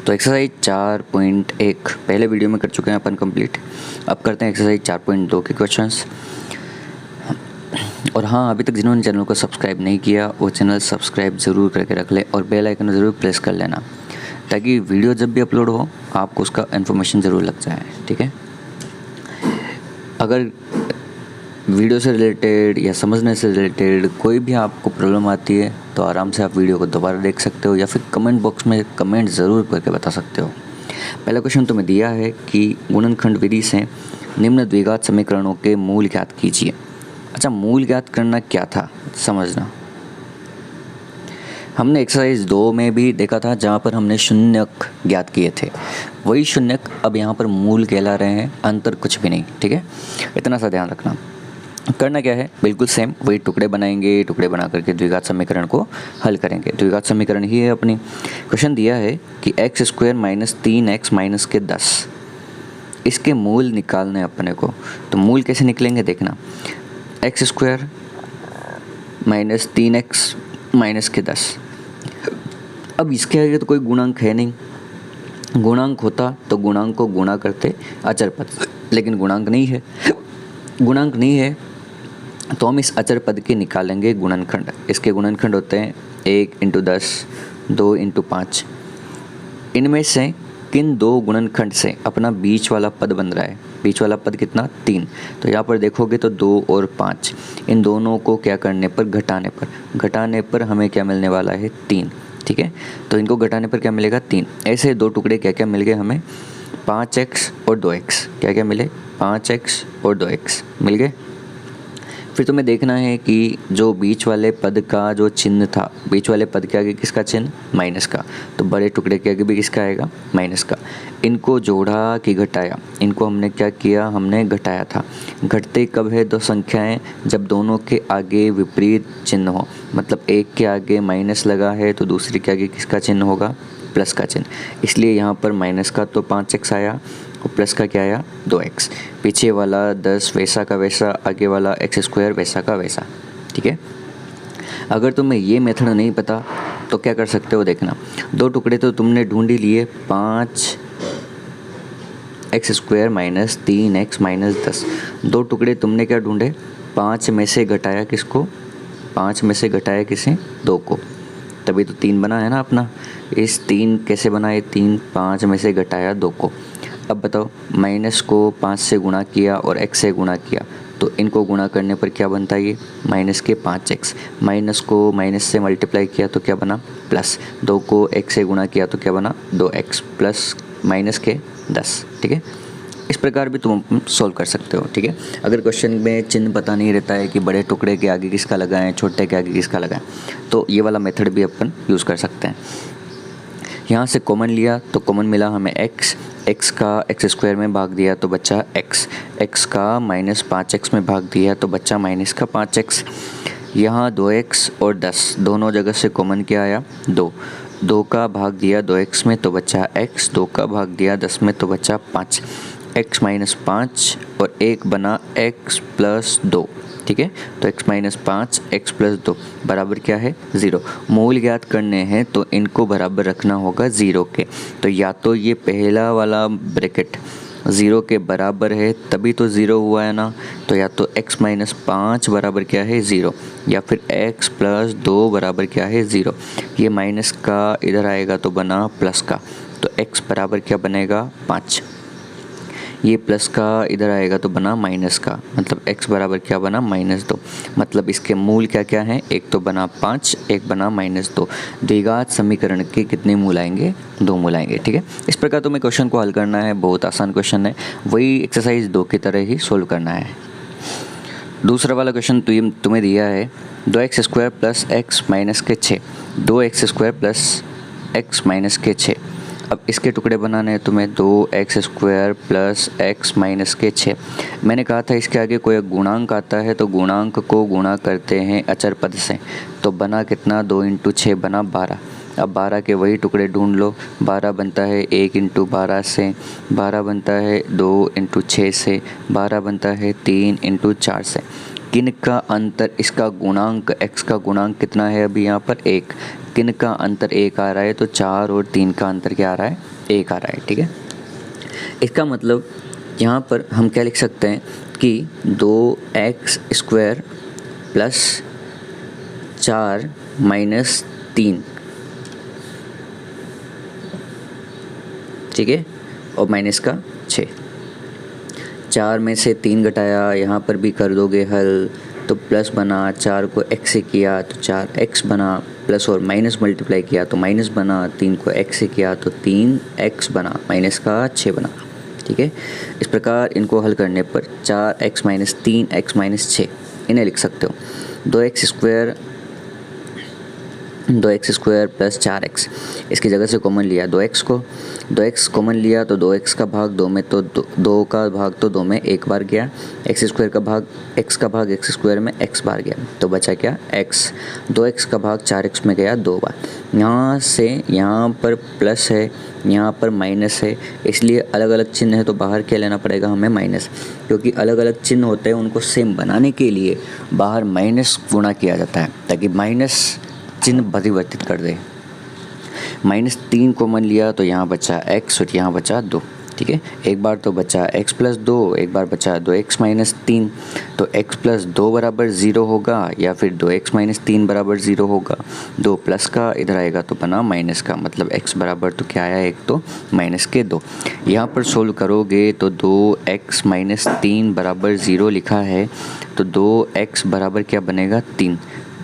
तो एक्सरसाइज 4.1 पहले वीडियो में कर चुके हैं अपन कंप्लीट। अब करते हैं एक्सरसाइज 4.2 के क्वेश्चंस। और हाँ, अभी तक जिन्होंने चैनल को सब्सक्राइब नहीं किया वो चैनल सब्सक्राइब ज़रूर करके रख ले और बेल आइकन ज़रूर प्रेस कर लेना, ताकि वीडियो जब भी अपलोड हो आपको उसका इन्फॉर्मेशन ज़रूर लग जाए। ठीक है, अगर वीडियो से रिलेटेड या समझने से रिलेटेड कोई भी आपको प्रॉब्लम आती है तो आराम से आप वीडियो को दोबारा देख सकते हो या फिर कमेंट बॉक्स में कमेंट ज़रूर करके बता सकते हो। पहला क्वेश्चन तुम्हें दिया है कि गुणनखंड विधि से निम्न द्विघात समीकरणों के मूल ज्ञात कीजिए। अच्छा, मूल ज्ञात करना क्या था समझना। हमने एक्सरसाइज 2 में भी देखा था जहाँ पर हमने शून्यक ज्ञात किए थे, वही शून्यक अब यहाँ पर मूल कहला रहे हैं, अंतर कुछ भी नहीं। ठीक है, इतना सा ध्यान रखना। करना क्या है, बिल्कुल सेम वही टुकड़े बनाएंगे, टुकड़े बना करके द्विघात समीकरण को हल करेंगे। द्विघात समीकरण ही है अपनी। क्वेश्चन दिया है कि x² - 3x - 10 इसके मूल निकालने अपने को। तो मूल कैसे निकलेंगे देखना, x² - 3x - 10। अब इसके आगे तो कोई गुणांक है नहीं, गुणांक होता तो गुणांक को गुणा करते अचर पद, लेकिन गुणांक नहीं है। गुणांक नहीं है तो हम इस अचर पद के निकालेंगे गुणनखंड। इसके गुणनखंड होते हैं 1 × 10, 2 × 5। इनमें से किन दो गुणनखंड से अपना बीच वाला पद बन रहा है? बीच वाला पद कितना? 3। तो यहाँ पर देखोगे तो 2 और 5, इन दोनों को क्या करने पर? घटाने पर हमें क्या मिलने वाला है? 3। ठीक है, तो इनको घटाने पर क्या मिलेगा? 3। ऐसे दो टुकड़े क्या क्या मिल गए हमें? 5x और 2x। क्या क्या मिले? 5x और 2x मिल गए। फिर तुम्हें देखना है कि जो बीच वाले पद का जो चिन्ह था, बीच वाले पद के आगे किसका चिन्ह? माइनस का। तो बड़े टुकड़े के आगे भी किसका आएगा? माइनस का। इनको जोड़ा कि घटाया? इनको हमने क्या किया? हमने घटाया था। घटते कब है दो संख्याएं? जब दोनों के आगे विपरीत चिन्ह हो। मतलब एक के आगे माइनस लगा है तो दूसरे के आगे किसका चिन्ह होगा? प्लस का चिन्ह। इसलिए यहाँ पर माइनस का तो 5x आया और प्लस का क्या आया? 2x। पीछे वाला 10 वैसा का वैसा, आगे वाला x² वैसा का वैसा। ठीक है, अगर तुम्हें ये मेथड नहीं पता तो क्या कर सकते हो देखना। दो टुकड़े तो तुमने ढूंढ ही लिए, 5x² - 3x - 10। दो टुकड़े तुमने क्या ढूंढे? 5 में से घटाया किसको? 5 में से घटाया किसे? 2 को, तभी तो 3 बना है ना अपना। इस 3 कैसे बना? ये 3 5 में से घटाया 2 को। अब बताओ, माइनस को 5 से गुणा किया और x से गुणा किया, तो इनको गुणा करने पर क्या बनता है? ये माइनस के 5x। माइनस को माइनस से मल्टीप्लाई किया तो क्या बना? प्लस। 2 को x से गुणा किया तो क्या बना? 2x प्लस माइनस के 10। ठीक है, इस प्रकार भी तुम सॉल्व कर सकते हो। ठीक है, अगर क्वेश्चन में चिन्ह पता नहीं रहता है कि बड़े टुकड़े के आगे किसका लगाएं, छोटे के आगे किसका लगाएं, तो ये वाला मेथड भी अपन यूज़ कर सकते हैं। यहाँ से कॉमन लिया तो कॉमन मिला हमें x का x² में भाग दिया तो बचा x का -5x में भाग दिया तो बचा माइनस का 5x। यहाँ 2x और 10 दोनों जगह से कॉमन क्या आया? 2 का भाग दिया 2x में तो बचा x, 2 का भाग दिया 10 में तो बचा 5। x - 5 और 1 बना x + 2। ठीक है, तो x - 5 x + 2 बराबर क्या है? 0। मूल ज्ञात करने हैं तो इनको बराबर रखना होगा 0 के। तो या तो ये पहला वाला ब्रैकेट 0 के बराबर है तभी तो 0 हुआ है ना। तो या तो x - 5 बराबर क्या है? 0, या फिर x + 2 बराबर क्या है? 0। ये माइनस का इधर आएगा तो बना प्लस का, तो x बराबर क्या बनेगा? 5। ये प्लस का इधर आएगा तो बना माइनस का, मतलब x बराबर क्या बना? -2। मतलब इसके मूल क्या क्या हैं? एक तो बना 5, एक बना -2। द्विघात समीकरण के कितने मूल आएंगे? 2 मूल आएंगे। ठीक है, इस प्रकार तुम्हें क्वेश्चन को हल करना है। बहुत आसान क्वेश्चन है, वही एक्सरसाइज 2 की तरह ही सोल्व करना है। दूसरा वाला क्वेश्चन तुम्हें दिया है 2x² + x - 6, 2x² + x - 6। अब इसके टुकड़े बनाने हैं तुम्हें। 2x² + x - 6। मैंने कहा था इसके आगे कोई गुणांक आता है तो गुणांक को गुणा करते हैं अचर पद से। तो बना कितना? 2 × 6 बना 12। अब 12 के वही टुकड़े ढूंढ लो। 12 बनता है 1 × 12 से, 12 बनता है 2 × 6 से, 12 बनता है 3 × 4 से। किन का अंतर? इसका गुणांक x का गुणांक कितना है? अभी यहाँ पर 1। किन का अंतर 1 आ रहा है, तो 4 और 3 का अंतर क्या आ रहा है, 1 आ रहा है। ठीक है, इसका मतलब यहाँ पर हम क्या लिख सकते हैं कि 2x² प्लस 4 माइनस 3, ठीक है, और माइनस का 6। 4 में से 3 घटाया, यहाँ पर भी कर दोगे हल, तो प्लस बना, 4 को x से किया तो 4x बना, प्लस और माइनस मल्टीप्लाई किया तो माइनस बना, 3 को x से किया तो 3x बना, माइनस का 6 बना। ठीक है, इस प्रकार इनको हल करने पर 4x माइनस 3x माइनस 6 इन्हें लिख सकते हो। 2x² प्लस 4x, इसकी जगह से कॉमन लिया 2x को, 2x कॉमन लिया तो 2x का भाग 2 में, तो 2 का भाग तो 2 में एक बार गया, x² का भाग x² में x बार गया, तो बचा क्या x। 2x का भाग 4x में गया 2 बार। यहाँ से यहाँ पर प्लस है, यहाँ पर माइनस है, इसलिए अलग अलग चिन्ह है तो बाहर क्या लेना पड़ेगा हमें, माइनस, क्योंकि अलग अलग चिन्ह होते हैं उनको सेम बनाने के लिए बाहर माइनस गुणा किया जाता है, ताकि माइनस चिन्ह परिवर्तित कर दे। -3 कॉमन लिया तो यहाँ बचा x और यहाँ बचा 2। ठीक है, एक बार तो बचा x प्लस 2, एक बार बचा 2x माइनस 3, तो x प्लस 2 बराबर 0 होगा या फिर 2x माइनस 3 बराबर 0 होगा। 2 प्लस का इधर आएगा तो बना माइनस का, मतलब x बराबर तो क्या आया, एक तो माइनस के 2। यहाँ पर सोल्व करोगे तो 2x माइनस 3 बराबर 0 लिखा है, तो 2x बराबर क्या बनेगा, 3,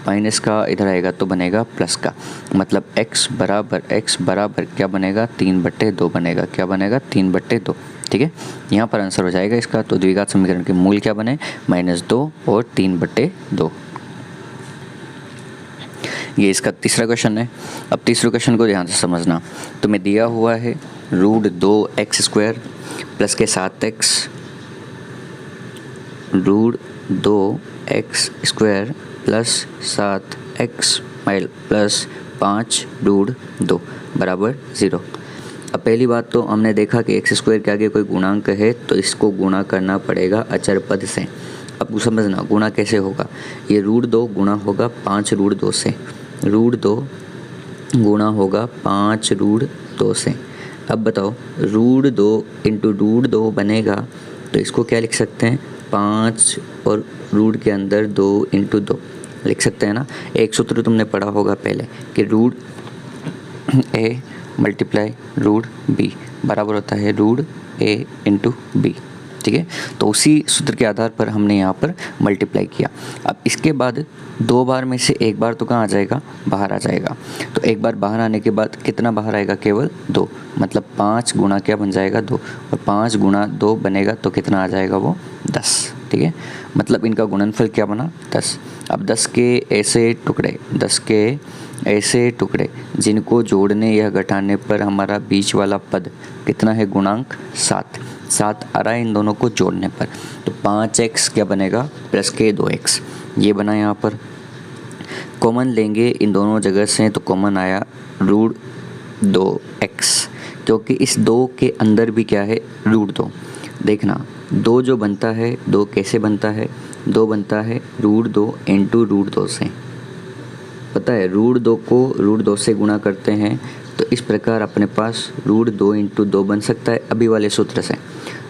माइनस का इधर आएगा तो बनेगा प्लस का, मतलब x बराबर क्या बनेगा, 3/2 बनेगा, क्या बनेगा, 3/2। ठीक है, यहाँ पर आंसर हो जाएगा इसका। तो द्विघात समीकरण के मूल क्या बने, -2 और 3/2। ये इसका तीसरा क्वेश्चन है। अब तीसरे क्वेश्चन को ध्यान से समझना। तुम्हें दिया हुआ है √2x² प्लस के 7x, √2x² plus 7x plus 5√2 बराबर 0। अब पहली बात तो हमने देखा कि x² के आगे कोई गुणांक है तो इसको गुणा करना पड़ेगा अचर पद से। अब समझना गुणा कैसे होगा, ये √2 गुणा होगा 5√2 से, √2 गुणा होगा 5√2 से। अब बताओ √2 इंटू √2 बनेगा, तो इसको क्या लिख सकते हैं, 5 और रूट के अंदर 2 इंटू 2 लिख सकते हैं ना। एक सूत्र तुमने पढ़ा होगा पहले कि √a मल्टीप्लाई √b बराबर होता है √a इंटू b। ठीक है, तो उसी सूत्र के आधार पर हमने यहाँ पर मल्टीप्लाई किया। अब इसके बाद 2 बार में से एक बार तो कहाँ आ जाएगा, बाहर आ जाएगा। तो एक बार बाहर आने के बाद कितना बाहर आएगा, केवल 2, मतलब 5 गुना क्या बन जाएगा, 2, और 5 गुना 2 बनेगा तो कितना आ जाएगा, वो 10। ठीक है, मतलब इनका गुणनफल क्या बना, 10। अब 10 के ऐसे टुकड़े जिनको जोड़ने या घटाने पर हमारा बीच वाला पद कितना है, गुणांक 7 आ रहा है इन दोनों को जोड़ने पर। तो 5x क्या बनेगा, प्लस के 2x, ये बना। यहाँ पर कॉमन लेंगे इन दोनों जगह से, तो कॉमन आया √2x, क्योंकि इस 2 के अंदर भी क्या है, √2। देखना 2 जो बनता है, 2 कैसे बनता है, 2 बनता है √2 इंटू √2 से। पता है √2 को √2 से गुणा करते हैं, तो इस प्रकार अपने पास √2 इंटू 2 बन सकता है अभी वाले सूत्र से।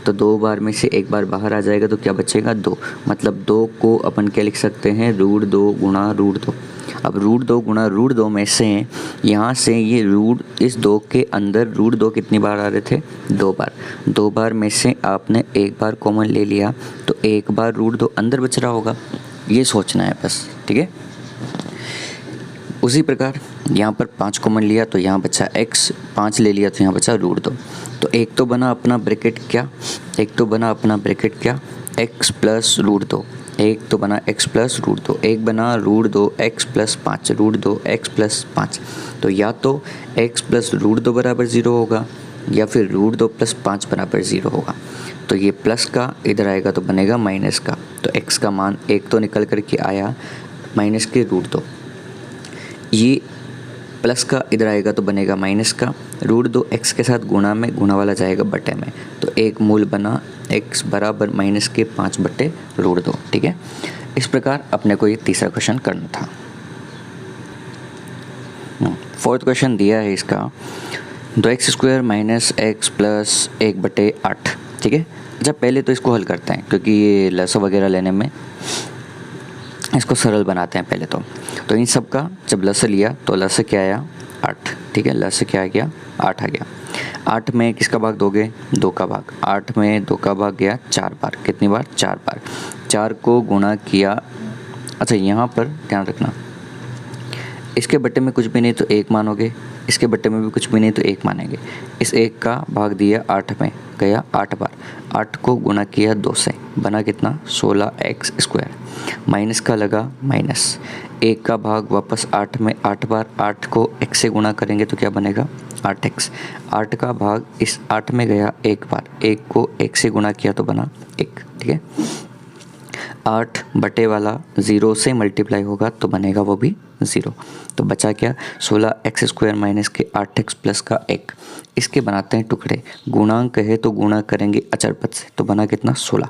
तो 2 बार में से एक बार बाहर आ जाएगा तो क्या बचेगा, 2, मतलब 2 को अपन क्या लिख सकते हैं, √2 गुणा √2। अब √2 गुणा √2 में से यहाँ से ये इस 2 के अंदर √2 कितनी बार आ रहे थे, 2 बार। 2 बार में से आपने एक बार कॉमन ले लिया तो एक बार √2 अंदर बच रहा होगा, ये सोचना है बस। ठीक है, उसी प्रकार यहाँ पर 5 कॉमन लिया तो यहाँ बचा x, 5 ले लिया तो यहाँ बचा √2। तो एक तो बना अपना ब्रैकेट क्या, x प्लस √2, एक तो बना x प्लस √2, एक बना √2x प्लस 5, √2x प्लस 5। तो या तो x प्लस √2 बराबर 0 होगा या फिर √2 प्लस 5 बराबर 0 होगा। तो ये प्लस का इधर आएगा तो बनेगा माइनस का, तो x का मान एक तो निकल कर के आया माइनस के √2, ये प्लस का इधर आएगा तो बनेगा माइनस का, √2 x के साथ गुणा में, गुणा वाला जाएगा बटे में, तो एक मूल बना x बराबर माइनस के 5/√2। ठीक है, इस प्रकार अपने को ये तीसरा क्वेश्चन करना था। फोर्थ क्वेश्चन दिया है इसका 2x² माइनस एक्स प्लस 1/8। ठीक है, अच्छा पहले तो इसको हल करते हैं क्योंकि ये लस वगैरह लेने में इसको सरल बनाते हैं पहले तो इन सब का जब लस लिया तो लस क्या आया 8। ठीक है, लस क्या आ गया 8 आ गया। 8 में किसका भाग दोगे 2 का भाग। 8 में 2 का भाग गया 4 बार। कितनी बार 4 बार। 4 को गुणा किया। अच्छा यहाँ पर ध्यान रखना, इसके बट्टे में कुछ भी नहीं तो 1 मानोगे, इसके बट्टे में भी कुछ भी नहीं तो 1 मानेंगे। इस 1 का भाग दिया 8 में, गया 8 बार। 8 को गुणा किया 2 से, बना कितना 16x²। माइनस का लगा माइनस, 1 का भाग वापस 8 में 8 बार। 8 को x से गुणा करेंगे तो क्या बनेगा 8x। 8 का भाग इस 8 में गया 1 बार। 1 को 1 से गुणा किया तो बना 1। ठीक है, 8 बटे वाला 0 से मल्टीप्लाई होगा तो बनेगा वो भी 0। तो बचा क्या 16x² माइनस के 8x प्लस का 1। इसके बनाते हैं टुकड़े। गुणांक है तो गुणा करेंगे अचर पद से, तो बना कितना 16।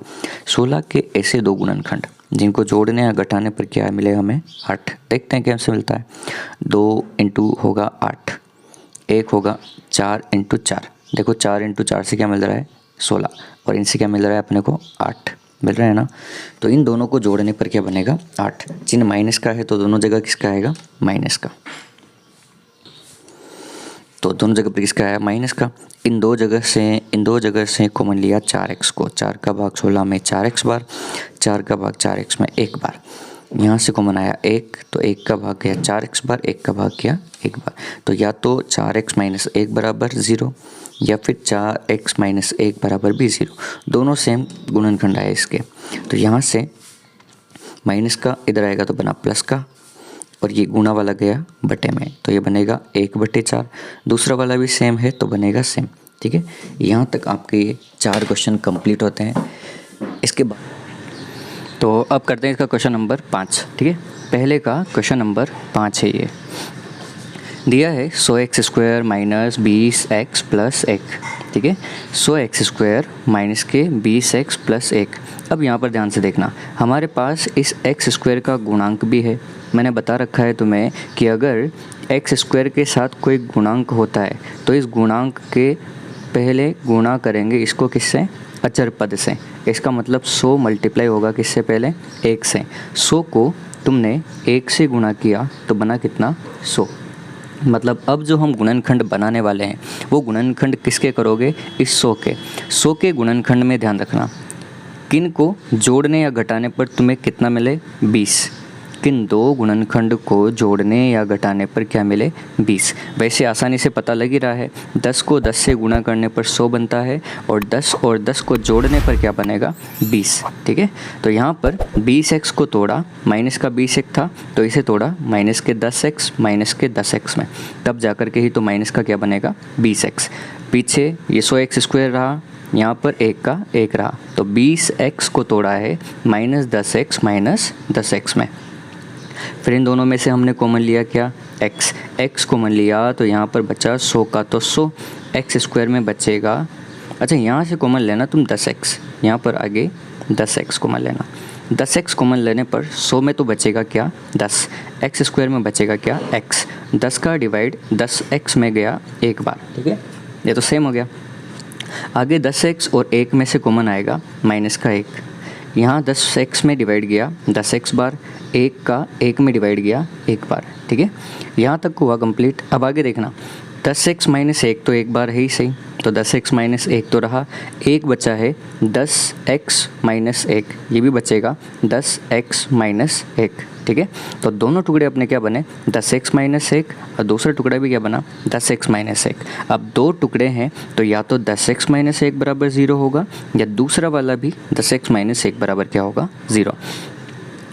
16 के ऐसे 2 गुणनखंड जिनको जोड़ने या घटाने पर क्या मिलेगा हमें 8। देखते हैं कैसे मिलता है। 2 इंटू होगा 8, 1 होगा 4 इंटू 4। देखो 4 इंटू 4 से क्या मिल रहा है 16, और इनसे क्या मिल रहा है अपने को 8 मिल रहा है ना। तो इन दोनों को जोड़ने पर क्या बनेगा 8। चिन्ह माइनस का है तो दोनों जगह किसका आएगा माइनस का। तो दोनों जगह पर किसका आया माइनस का। इन दो जगह से कॉमन लिया 4x को। 4 का भाग 16 में 4x बार, 4 का भाग 4x में 1 बार। यहाँ से कॉमन आया 1, तो 1 का भाग गया 4x बार, 1 का भाग किया 1 बार। तो या तो 4x माइनस 1 बराबर 0 या फिर 4x माइनस 1 बराबर भी 0। दोनों सेम गुणनखंड आए इसके। तो यहाँ से माइनस का इधर आएगा तो बना प्लस का, और ये गुणा वाला गया बटे में तो ये बनेगा 1/4। दूसरा वाला भी सेम है तो बनेगा सेम। ठीक है, यहाँ तक आपके ये 4 क्वेश्चन कंप्लीट होते हैं। इसके बाद तो अब करते हैं इसका क्वेश्चन नंबर 5। ठीक है, पहले का क्वेश्चन नंबर 5 है। ये दिया है 100x² माइनस 20x प्लस 1। ठीक है, 100x² माइनस के 20x प्लस 1। अब यहाँ पर ध्यान से देखना, हमारे पास इस x² का गुणांक भी है। मैंने बता रखा है तुम्हें कि अगर x² के साथ कोई गुणांक होता है तो इस गुणांक के पहले गुणा करेंगे इसको किससे अचर पद से। इसका मतलब 100 मल्टीप्लाई होगा किससे पहले 1 से। 100 को तुमने 1 से गुणा किया तो बना कितना 100। मतलब अब जो हम गुणनखंड बनाने वाले हैं वो गुणनखंड किसके करोगे इस 100 के गुणनखंड में ध्यान रखना किन को जोड़ने या घटाने पर तुम्हें कितना मिले 20। किन दो गुणनखंड को जोड़ने या घटाने पर क्या मिले 20। वैसे आसानी से पता लग ही रहा है, 10 को 10 से गुणा करने पर 100 बनता है और 10 को जोड़ने पर क्या बनेगा 20। ठीक है, तो यहाँ पर 20x को तोड़ा, माइनस का 20x था तो इसे तोड़ा माइनस के 10x में, तब जाकर के ही तो माइनस का क्या बनेगा 20x। पीछे ये 100x² रहा, यहाँ पर 1 का 1 रहा, तो 20x को तोड़ा है माइनस 10x में। फिर इन दोनों में से हमने कॉमन लिया क्या x कॉमन लिया तो यहाँ पर बचा 100 का तो 100 x² में बचेगा। अच्छा यहाँ से कॉमन लेना तुम 10x, यहाँ पर आगे 10x कॉमन लेना। 10x कॉमन लेने पर 100 में तो बचेगा क्या 10, x² में बचेगा क्या x। 10 का डिवाइड 10x में गया 1 बार। ठीक है, ये तो सेम हो गया। आगे 10x और 1 में से कॉमन आएगा माइनस का 1। यहाँ 10x में डिवाइड गया 10x बार, 1 का 1 में डिवाइड गया 1 बार। ठीक है, यहाँ तक हुआ कंप्लीट। अब आगे देखना 10x माइनस 1 तो 1 बार है ही सही, तो 10x माइनस 1 तो रहा, 1 बचा है 10x माइनस 1, ये भी बचेगा 10x माइनस 1। ठीक है, तो दोनों टुकड़े अपने क्या बने 10x माइनस 1 और दूसरा टुकड़ा भी क्या बना 10x माइनस 1। अब दो टुकड़े हैं तो या तो 10x माइनस 1 बराबर 0 होगा या दूसरा वाला भी 10x माइनस 1 बराबर क्या होगा 0।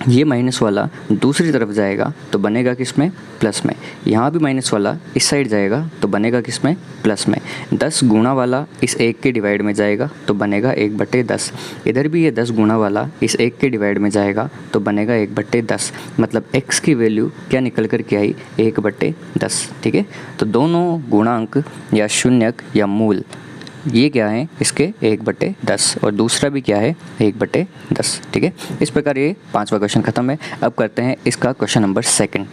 ये माइनस वाला दूसरी तरफ जाएगा तो बनेगा किस में प्लस में। यहाँ भी माइनस वाला इस साइड जाएगा तो बनेगा किस में प्लस में। 10 गुणा वाला इस 1 के डिवाइड में जाएगा तो बनेगा 1/10। इधर भी ये 10 गुणा वाला इस 1 के डिवाइड में जाएगा तो बनेगा 1/10। मतलब x की वैल्यू क्या निकल कर के आई 1/10। ठीक है, तो दोनों गुणांक या शून्यक या मूल ये क्या है इसके 1/10 और दूसरा भी क्या है 1/10। ठीक है, इस प्रकार ये 5वां क्वेश्चन खत्म है। अब करते हैं इसका क्वेश्चन नंबर 2।